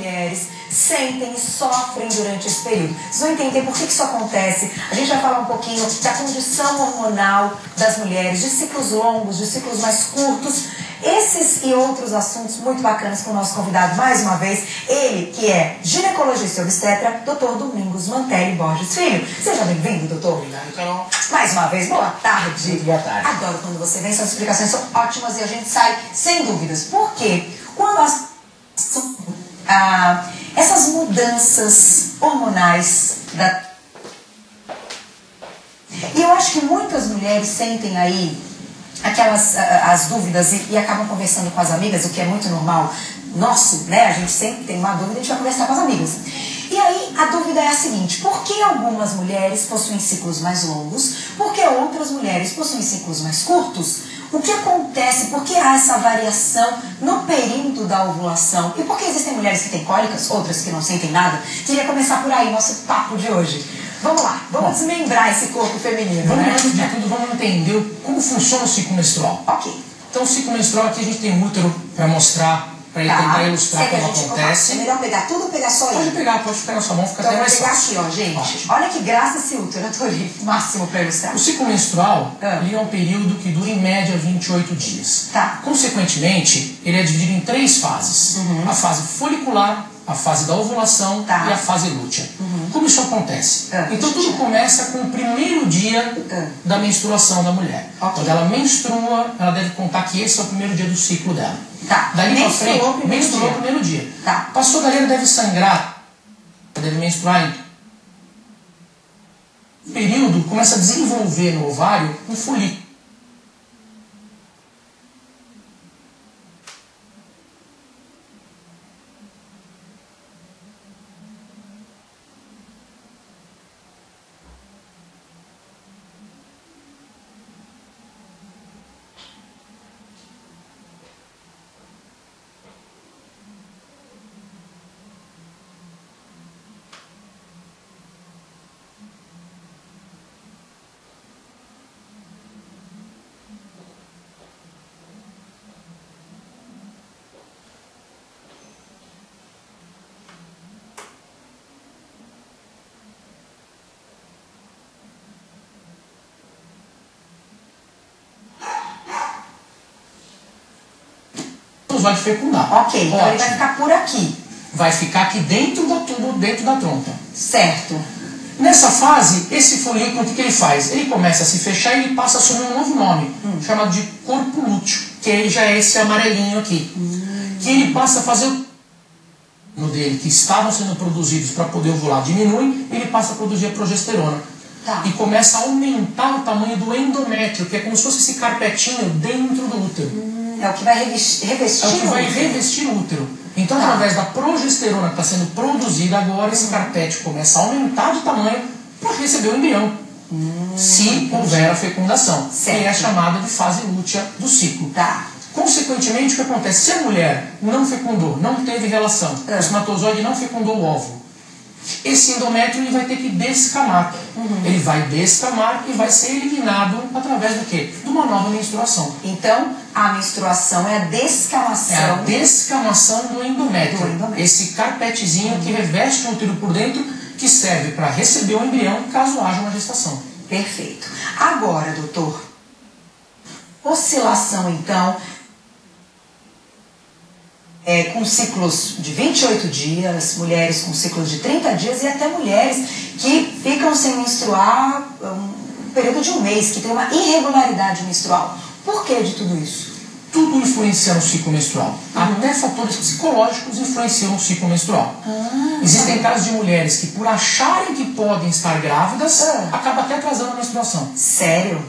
mulheres sentem e sofrem durante esse período. Vocês vão entender por que isso acontece. A gente vai falar um pouquinho da condição hormonal das mulheres, de ciclos longos, de ciclos mais curtos. Esses e outros assuntos muito bacanas com o nosso convidado, mais uma vez, ele que é ginecologista e obstetra, Dr. Domingos Mantelli Borges Filho. Seja bem-vindo, doutor. Obrigado, Carol. Mais uma vez, boa tarde. Muito boa tarde. Adoro quando você vem, suas explicações são ótimas e a gente sai sem dúvidas. Por quê? Quando essas mudanças hormonais E eu acho que muitas mulheres sentem aí as dúvidas e acabam conversando com as amigas, o que é muito normal nosso, né? A gente sempre tem uma dúvida e a gente vai conversar com as amigas. E aí a dúvida é a seguinte: por que algumas mulheres possuem ciclos mais longos? Por que outras mulheres possuem ciclos mais curtos? O que acontece? Por que há essa variação no período da ovulação? E por que existem mulheres que têm cólicas, outras que não sentem nada? Queria começar por aí, nosso papo de hoje. Vamos lá, vamos desmembrar esse corpo feminino, né? Antes de tudo, vamos entender como funciona o ciclo menstrual. Ok. Então, o ciclo menstrual aqui a gente tem um útero para mostrar, para tentar ilustrar como acontece. É melhor pegar tudo ou pegar só Pode ele? pode ficar na sua mão, fica Então, até mais vou pegar fácil. aqui, ó, gente. Ótimo. Olha que graça esse útero, eu tô ali, máximo para ilustrar. O ciclo menstrual ele é um período que dura em média 28 dias. Tá. Consequentemente, ele é dividido em 3 fases. A fase folicular, a fase da ovulação e a fase lútea. Como isso acontece? Então tudo começa com o primeiro dia da menstruação da mulher. Quando ela menstrua, ela deve contar que esse é o primeiro dia do ciclo dela. Tá. Dali pra frente, menstruou o primeiro dia. Tá. Passou dali, ela deve sangrar, ela deve menstruar. No período, começa a desenvolver no ovário um folículo. Vai fecundar. Ok, então ele vai ficar por aqui. Vai ficar aqui dentro do tubo, dentro da trompa. Certo. Nessa fase, esse folículo, o que ele faz? Ele começa a se fechar e ele passa a assumir um novo nome, chamado de corpo lúteo, que ele já é esse amarelinho aqui. Que ele passa a fazer no dele, que estavam sendo produzidos para poder ovular, diminui, ele passa a produzir a progesterona. Tá. E começa a aumentar o tamanho do endométrio, que é como se fosse esse carpetinho dentro do útero. É o que vai revestir É o que vai revestir o útero. Então, através da progesterona que está sendo produzida agora, esse carpete começa a aumentar de tamanho para receber o embrião. Se houver a fecundação. Que é a chamada de fase lútea do ciclo. Tá. Consequentemente, o que acontece? Se a mulher não fecundou, não teve relação, o espermatozoide não fecundou o óvulo, esse endométrio ele vai ter que descamar. Ele vai descamar e vai ser eliminado através do quê? De uma nova menstruação. Então, a menstruação é a descamação. É a descamação do endométrio. Esse carpetezinho que reveste o útero por dentro, que serve para receber o embrião caso haja uma gestação. Perfeito. Agora, doutor, oscilação então, com ciclos de 28 dias, mulheres com ciclos de 30 dias e até mulheres que ficam sem menstruar um período de um mês, que tem uma irregularidade menstrual. Por que de tudo isso? Tudo influencia no ciclo menstrual. Até fatores psicológicos influenciam no ciclo menstrual. Existem casos de mulheres que, por acharem que podem estar grávidas, acabam até atrasando a menstruação. Sério?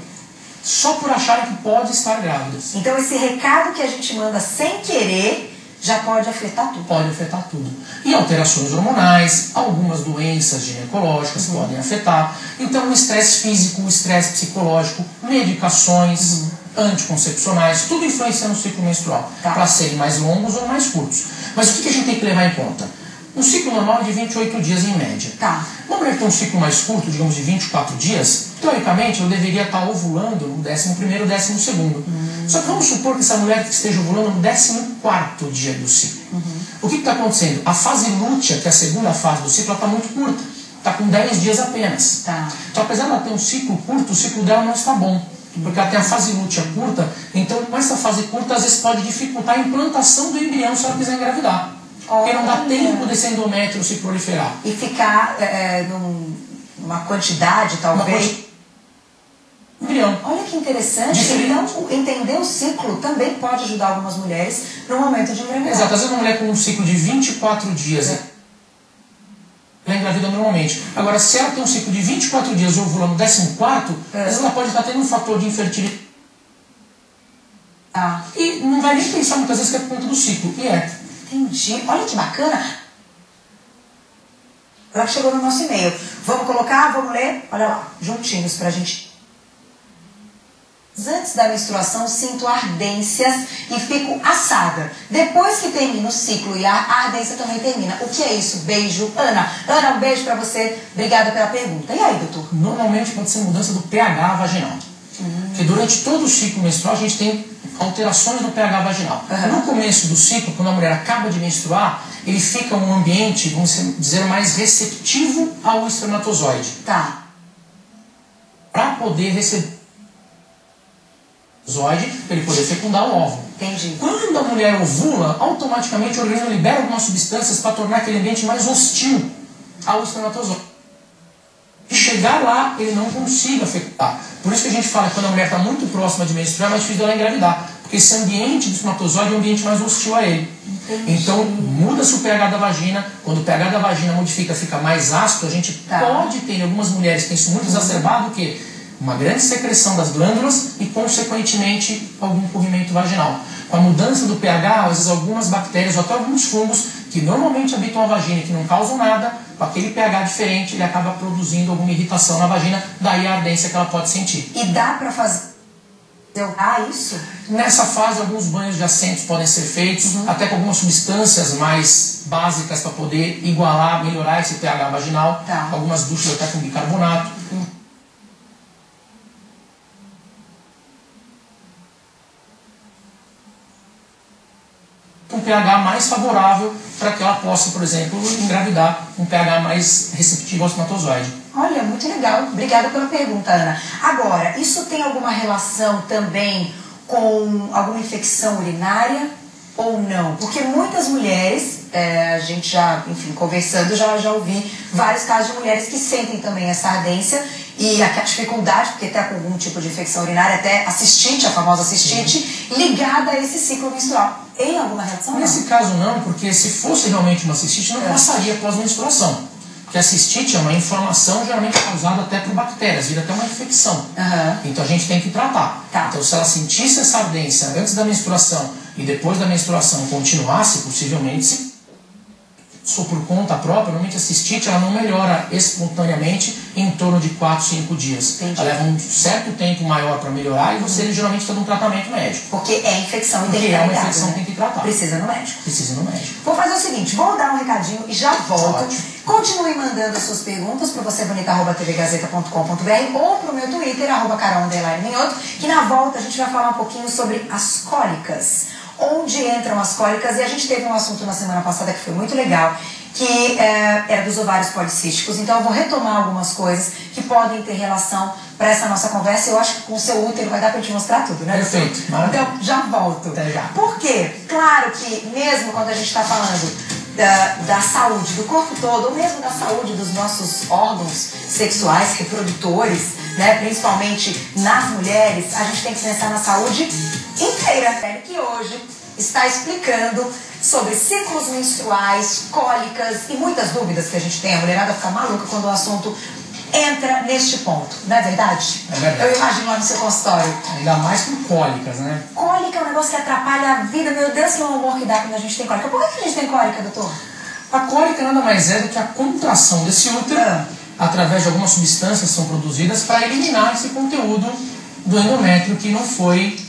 Só por acharem que podem estar grávidas. Então esse recado que a gente manda sem querer já pode afetar tudo. Pode afetar tudo. E alterações hormonais, algumas doenças ginecológicas podem afetar. Então o estresse físico, o estresse psicológico, medicações, anticoncepcionais, tudo influencia no ciclo menstrual. Para serem mais longos ou mais curtos. Mas o que a gente tem que levar em conta? Um ciclo normal é de 28 dias em média. Uma mulher que tem um ciclo mais curto, digamos de 24 dias, Teoricamente, eu deveria estar ovulando no 11º, 12º. Só que vamos supor que essa mulher esteja ovulando no 14º dia do ciclo. O que está acontecendo? A fase lútea, que é a segunda fase do ciclo, está muito curta. Está com 10 dias apenas. Então, apesar de ela ter um ciclo curto, o ciclo dela não está bom. Porque ela tem a fase lútea curta, então com essa fase curta, às vezes pode dificultar a implantação do embrião se ela quiser engravidar. Porque não dá tempo desse endométrio se proliferar. E ficar numa quantidade, talvez... Embrião. Olha que interessante. Então, entender o ciclo também pode ajudar algumas mulheres no momento de engravidar. Exato. Às vezes uma mulher com um ciclo de 24 dias, ela engravida normalmente. Agora, se ela tem um ciclo de 24 dias e ovula no 14º, às vezes ela pode estar tendo um fator de infertilidade. E não vai nem pensar muitas vezes que é por conta do ciclo. E é. Entendi. Olha que bacana. Ela chegou no nosso e-mail. Vamos colocar, vamos ler? Olha lá, juntinhos pra gente. Antes da menstruação sinto ardências e fico assada. Depois que termina o ciclo e a ardência também termina. O que é isso? Beijo. Ana, um beijo pra você. Obrigada pela pergunta. E aí, doutor? Normalmente pode ser mudança do pH vaginal. Porque durante todo o ciclo menstrual a gente tem alterações no pH vaginal. No começo do ciclo, quando a mulher acaba de menstruar, ele fica um ambiente, vamos dizer, mais receptivo ao espermatozoide. Para poder receber para ele poder fecundar o óvulo. Entendi. Quando a mulher ovula, automaticamente o organismo libera algumas substâncias para tornar aquele ambiente mais hostil ao espermatozoide. E chegar lá, ele não consiga fecundar. Por isso que a gente fala que quando a mulher está muito próxima de menstruar, é mais difícil dela engravidar. Porque esse ambiente do espermatozoide é um ambiente mais hostil a ele. Entendi. Então, muda-se o pH da vagina. Quando o pH da vagina modifica, fica mais ácido, a gente pode ter, em algumas mulheres, tem isso muito exacerbado, que uma grande secreção das glândulas e, consequentemente, algum corrimento vaginal. Com a mudança do pH, às vezes algumas bactérias ou até alguns fungos que normalmente habitam a vagina e que não causam nada, com aquele pH diferente, ele acaba produzindo alguma irritação na vagina, daí a ardência que ela pode sentir. E dá para fazer isso? Nessa fase, alguns banhos de assentos podem ser feitos, até com algumas substâncias mais básicas para poder igualar, melhorar esse pH vaginal. Algumas duchas até com bicarbonato. Um pH mais favorável para que ela possa, por exemplo, engravidar, um pH mais receptivo ao espermatozoide. Olha, muito legal. Obrigada pela pergunta, Ana. Agora, isso tem alguma relação também com alguma infecção urinária ou não? Porque muitas mulheres, a gente já, enfim, conversando, já ouvi vários casos de mulheres que sentem também essa ardência e a dificuldade, porque está com algum tipo de infecção urinária, até a cistite, a famosa cistite, ligada a esse ciclo menstrual. Tem alguma relação? Nesse caso não, porque se fosse realmente uma cistite, não passaria após a menstruação. Porque a cistite é uma inflamação geralmente causada até por bactérias, vira até uma infecção. Então a gente tem que tratar. Então se ela sentisse essa ardência antes da menstruação e depois da menstruação continuasse, possivelmente, se por conta própria, normalmente a cistite ela não melhora espontaneamente em torno de 4, 5 dias. Ela leva um certo tempo maior para melhorar e você geralmente está num tratamento médico. Porque é infecção e tem que tratar. Porque é uma infecção, tem que tratar. Precisa no médico. Precisa no médico. Vou fazer o seguinte, vou dar um recadinho e já volto. Continue mandando as suas perguntas para vocêbonita@tvgazeta.com.br ou para o meu Twitter, @carol_minhoto, que na volta a gente vai falar um pouquinho sobre as cólicas. Onde entram as cólicas, e a gente teve um assunto na semana passada que foi muito legal, que era dos ovários policísticos. Então eu vou retomar algumas coisas que podem ter relação para essa nossa conversa. Eu acho que com o seu útero vai dar para te mostrar tudo, né? Perfeito. Então já volto. Até já. Por quê? Claro que mesmo quando a gente está falando da saúde do corpo todo, ou mesmo da saúde dos nossos órgãos sexuais, reprodutores, né, principalmente nas mulheres, a gente tem que pensar na saúde inteira, que hoje está explicando sobre ciclos menstruais, cólicas e muitas dúvidas que a gente tem. A mulherada fica maluca quando o assunto entra neste ponto, não é verdade? É verdade. Eu imagino lá no seu consultório. Ainda mais com cólicas, né? Cólica é um negócio que atrapalha a vida. Meu Deus, que amor que dá quando a gente tem cólica. Por que a gente tem cólica, doutor? A cólica nada mais é do que a contração desse útero através de algumas substâncias que são produzidas para eliminar esse conteúdo do endométrio que não foi,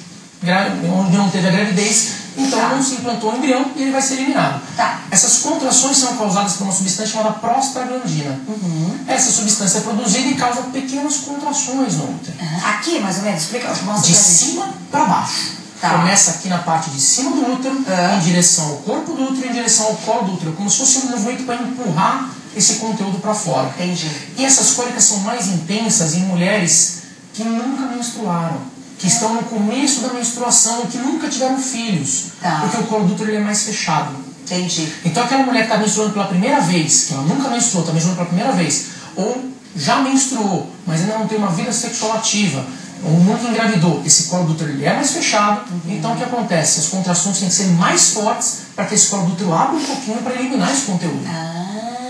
onde não teve a gravidez Então não se implantou o embrião e ele vai ser eliminado. Essas contrações são causadas por uma substância chamada prostaglandina. Essa substância é produzida e causa pequenas contrações no útero. Aqui, mais ou menos, explica. De cima para baixo. Começa aqui na parte de cima do útero, em direção ao corpo do útero, em direção ao colo do útero, como se fosse um movimento para empurrar esse conteúdo para fora. Entendi. E essas cólicas são mais intensas em mulheres que nunca menstruaram, que estão no começo da menstruação, que nunca tiveram filhos, porque o colo do útero ele é mais fechado. Entendi. Então aquela mulher que está menstruando pela primeira vez, que ela nunca menstruou, está menstruando pela primeira vez, ou já menstruou, mas ainda não tem uma vida sexual ativa, ou nunca engravidou, esse colo do útero ele é mais fechado, então o que acontece? As contrações têm que ser mais fortes para que esse colo do útero abra um pouquinho para eliminar esse conteúdo.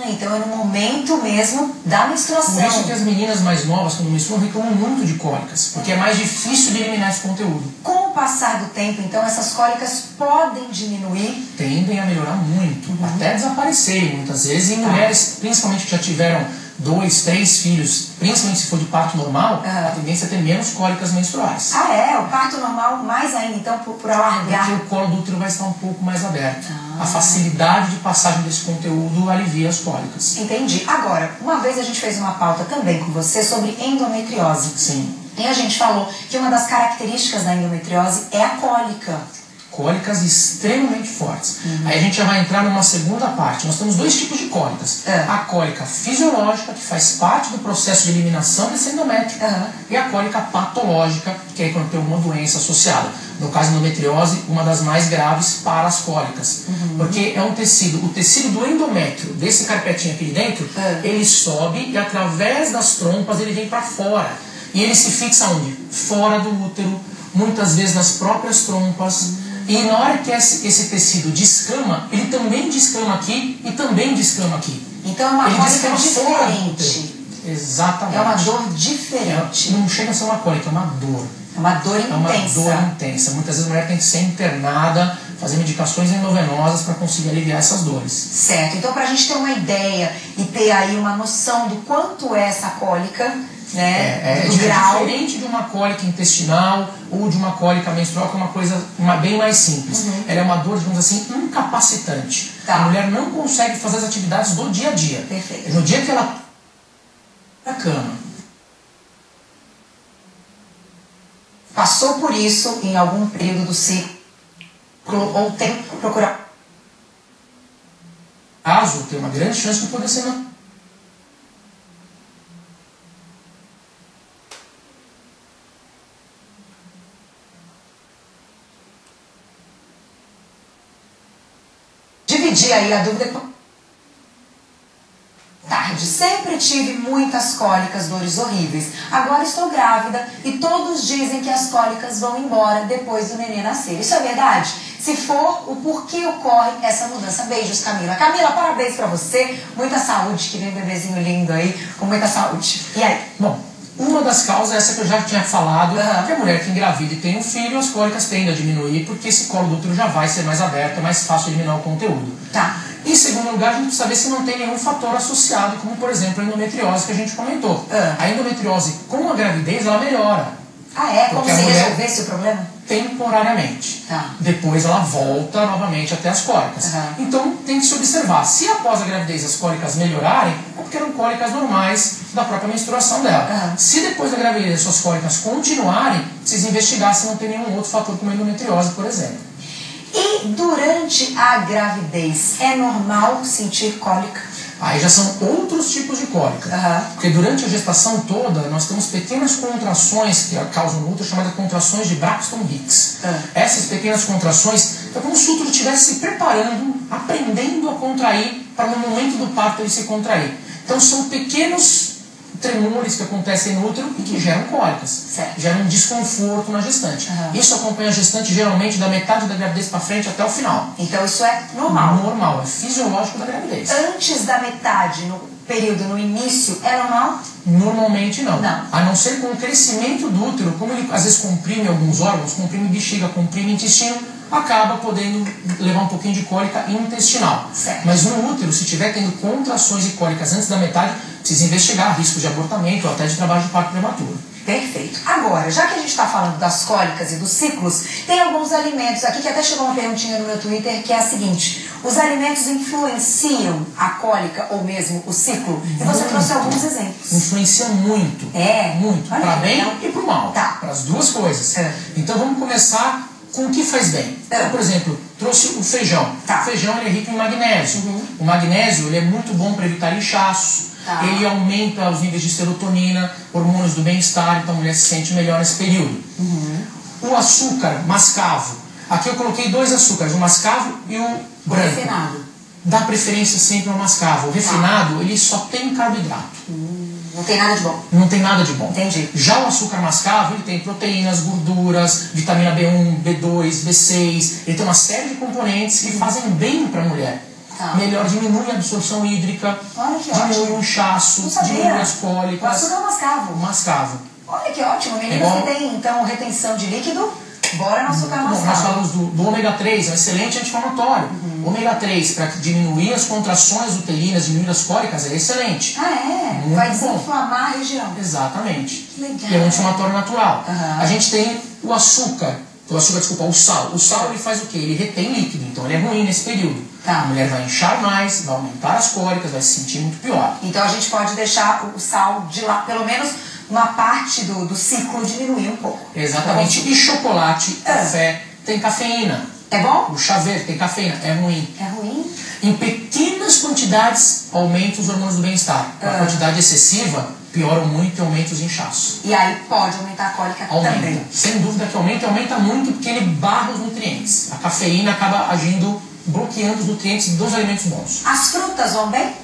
Então é no momento mesmo da menstruação. Por isso que as meninas mais novas, quando menstruam, reclamam muito de cólicas, porque é mais difícil de eliminar esse conteúdo. Com o passar do tempo, então, essas cólicas podem diminuir? Tendem a melhorar muito, até desaparecerem muitas vezes, em mulheres, principalmente que já tiveram 2, 3 filhos, principalmente se for de parto normal, a tendência é ter menos cólicas menstruais. O parto normal mais ainda, então, por alargar. Porque o colo do útero vai estar um pouco mais aberto. A facilidade de passagem desse conteúdo alivia as cólicas. Entendi. Agora, uma vez a gente fez uma pauta também com você sobre endometriose. Sim. E a gente falou que uma das características da endometriose é a cólica. Cólicas extremamente fortes. Aí a gente já vai entrar numa segunda parte. Nós temos 2 tipos de cólicas. A cólica fisiológica, que faz parte do processo de eliminação desse endométrio, e a cólica patológica, que é quando tem uma doença associada. No caso da endometriose, uma das mais graves para as cólicas. Porque é um tecido, o tecido do endométrio, desse carpetinho aqui dentro, ele sobe e através das trompas ele vem para fora. E ele se fixa onde? Fora do útero, muitas vezes nas próprias trompas. E na hora que esse tecido descama, ele também descama aqui e também descama aqui. Então é uma cólica diferente. Exatamente. É uma dor diferente. Não chega a ser uma cólica, é uma dor. É uma dor intensa. É uma dor intensa. Muitas vezes a mulher tem que ser internada, fazer medicações endovenosas para conseguir aliviar essas dores. Certo. Então, para a gente ter uma ideia e ter aí uma noção do quanto é essa cólica, né? Do grau. É diferente de uma cólica intestinal ou de uma cólica menstrual, que é uma coisa bem mais simples. Ela é uma dor, digamos assim, incapacitante. A mulher não consegue fazer as atividades do dia a dia. Perfeito. No dia que ela na cama, passou por isso em algum período do ciclo ou tem que procurar. Caso tem uma grande chance de poder ser dividir aí a dúvida com tarde. Sempre tive muitas cólicas, dores horríveis. Agora estou grávida e todos dizem que as cólicas vão embora depois do neném nascer. Isso é verdade? Se for, o porquê ocorre essa mudança? Beijos, Camila. Camila, parabéns pra você. Muita saúde, que vem um bebezinho lindo aí, com muita saúde. E aí? Bom, uma das causas é essa que eu já tinha falado, que a mulher que engravida e tem um filho, as cólicas tendem a diminuir, porque esse colo do útero já vai ser mais aberto, é mais fácil eliminar o conteúdo. Em segundo lugar, a gente precisa ver se não tem nenhum fator associado, como por exemplo a endometriose que a gente comentou. A endometriose com a gravidez, ela melhora. Como se resolvesse o problema? Temporariamente. Depois ela volta novamente até as cólicas. Então tem que se observar. Se após a gravidez as cólicas melhorarem, é porque eram cólicas normais da própria menstruação dela. Se depois da gravidez as suas cólicas continuarem, precisa investigar se não tem nenhum outro fator como a endometriose, por exemplo. E durante a gravidez, é normal sentir cólica? Aí já são outros tipos de cólica. Porque durante a gestação toda, nós temos pequenas contrações que causam no útero, chamadas contrações de Braxton Hicks. Essas pequenas contrações é como se o útero estivesse se preparando, aprendendo a contrair, para no momento do parto ele se contrair. Então são pequenos tremores que acontecem no útero e que geram cólicas, geram um desconforto na gestante. Isso acompanha a gestante geralmente da metade da gravidez para frente até o final. Então isso é normal? Normal, é fisiológico da gravidez. Antes da metade, no período, no início, é normal? Normalmente não. A não ser com o crescimento do útero, como ele às vezes comprime alguns órgãos, comprime bexiga, comprime intestino, acaba podendo levar um pouquinho de cólica intestinal. Mas no útero, se estiver tendo contrações e cólicas antes da metade, precisa investigar risco de abortamento ou até de trabalho de parto prematuro. Perfeito. Agora, já que a gente está falando das cólicas e dos ciclos, tem alguns alimentos aqui que até chegou uma perguntinha no meu Twitter que é a seguinte: os alimentos influenciam a cólica ou mesmo o ciclo? E você trouxe alguns exemplos. Influencia muito. Muito. Para bem e para o mal. Tá. Para as duas coisas. Então vamos começar com o que faz bem. Então, por exemplo, trouxe o feijão. Tá. O feijão ele é rico em magnésio. O magnésio ele é muito bom para evitar inchaço. Tá. Ele aumenta os níveis de serotonina, hormônios do bem-estar, então a mulher se sente melhor nesse período. O açúcar mascavo. Aqui eu coloquei 2 açúcares, o mascavo e o branco. Refinado. Dá preferência sempre ao mascavo. O refinado, ele só tem carboidrato. Não tem nada de bom. Não tem nada de bom. Entendi. Já o açúcar mascavo, ele tem proteínas, gorduras, vitamina B1, B2, B6. Ele tem uma série de componentes que fazem bem para a mulher. Tá. Melhor, diminui a absorção hídrica, Olha que diminui ótimo. o inchaço, Não sabia. diminui as O cólicas. açúcar mascavo. O mascavo. Olha que ótimo. Meninas É bom. que têm, então, retenção de líquido, bora no açúcar Bom, nós mascavo. falamos do ômega 3, é um excelente anti-inflamatório. Ômega 3, para diminuir as contrações uterinas, diminuir as cólicas, é excelente. Ah, é? Muito Vai bom. desinflamar a região. Exatamente. Que legal. E é um anti-inflamatório natural. Aham. A gente tem o açúcar. O sal. O sal ele faz o quê? Ele retém líquido, então ele é ruim nesse período. Tá. A mulher vai inchar mais, vai aumentar as cólicas, vai se sentir muito pior. Então a gente pode deixar o sal de lá, pelo menos uma parte do ciclo diminuir um pouco. Exatamente. E chocolate, café, tem cafeína. É bom? O chá verde tem cafeína, é ruim. É ruim? Em pequenas quantidades aumenta os hormônios do bem-estar. A quantidade excessiva pioram muito e aumenta os inchaços. E aí pode aumentar a cólica Aumenta. também. Sem dúvida que aumenta, e aumenta muito porque ele barra os nutrientes. A cafeína acaba agindo, bloqueando os nutrientes dos alimentos bons. As frutas vão bem?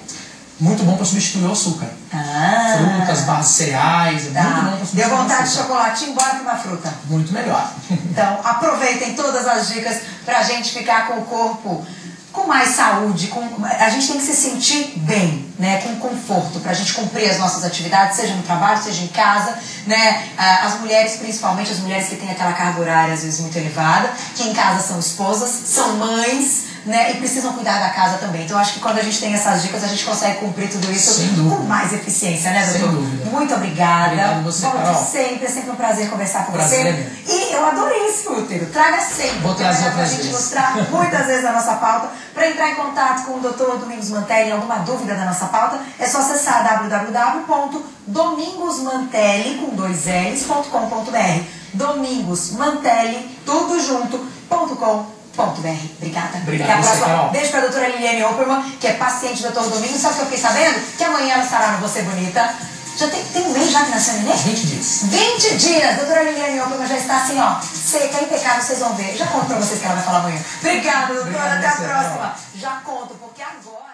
Muito bom para substituir o açúcar. Frutas, barras de cereais, é muito bom para substituir Deu vontade o de açúcar. chocolatinho, bora pra uma fruta. Muito melhor. Então, aproveitem todas as dicas pra gente ficar com o corpo com mais saúde, a gente tem que se sentir bem, né, com conforto, pra gente cumprir as nossas atividades, seja no trabalho, seja em casa, né, as mulheres, principalmente as mulheres que têm aquela carga horária às vezes muito elevada, que em casa são esposas, são mães, né, e precisam cuidar da casa também. Então acho que quando a gente tem essas dicas, a gente consegue cumprir tudo isso com mais eficiência, né, doutor? Sem dúvida. Muito obrigada. Obrigado você, Carol. Sempre, é sempre um prazer conversar com Prazer você. é meu. E eu adorei esse útero. Traga sempre. Vou trazer pra outras gente vezes. mostrar muitas vezes a nossa pauta. Para entrar em contato com o Dr. Domingos Mantelli, alguma dúvida da nossa pauta, é só acessar www.domingosmantelli.com.br domingosmantelli, tudo junto.com.br. Obrigada. Obrigado, Até a próxima. Carol. Beijo para a doutora Liliane Opperman, que é paciente do Dr. Domingos. Sabe o que eu fiquei sabendo? Que amanhã ela estará no Você Bonita. Já tem um mês já que nasceu a neném? 20 dias. 20 dias! Doutora Liliane Opperman já está assim, ó, seca, impecável, vocês vão ver. Já conto pra vocês que ela vai falar amanhã. Obrigada, doutora. Obrigado Até a você, próxima. Carol. Já conto, porque agora...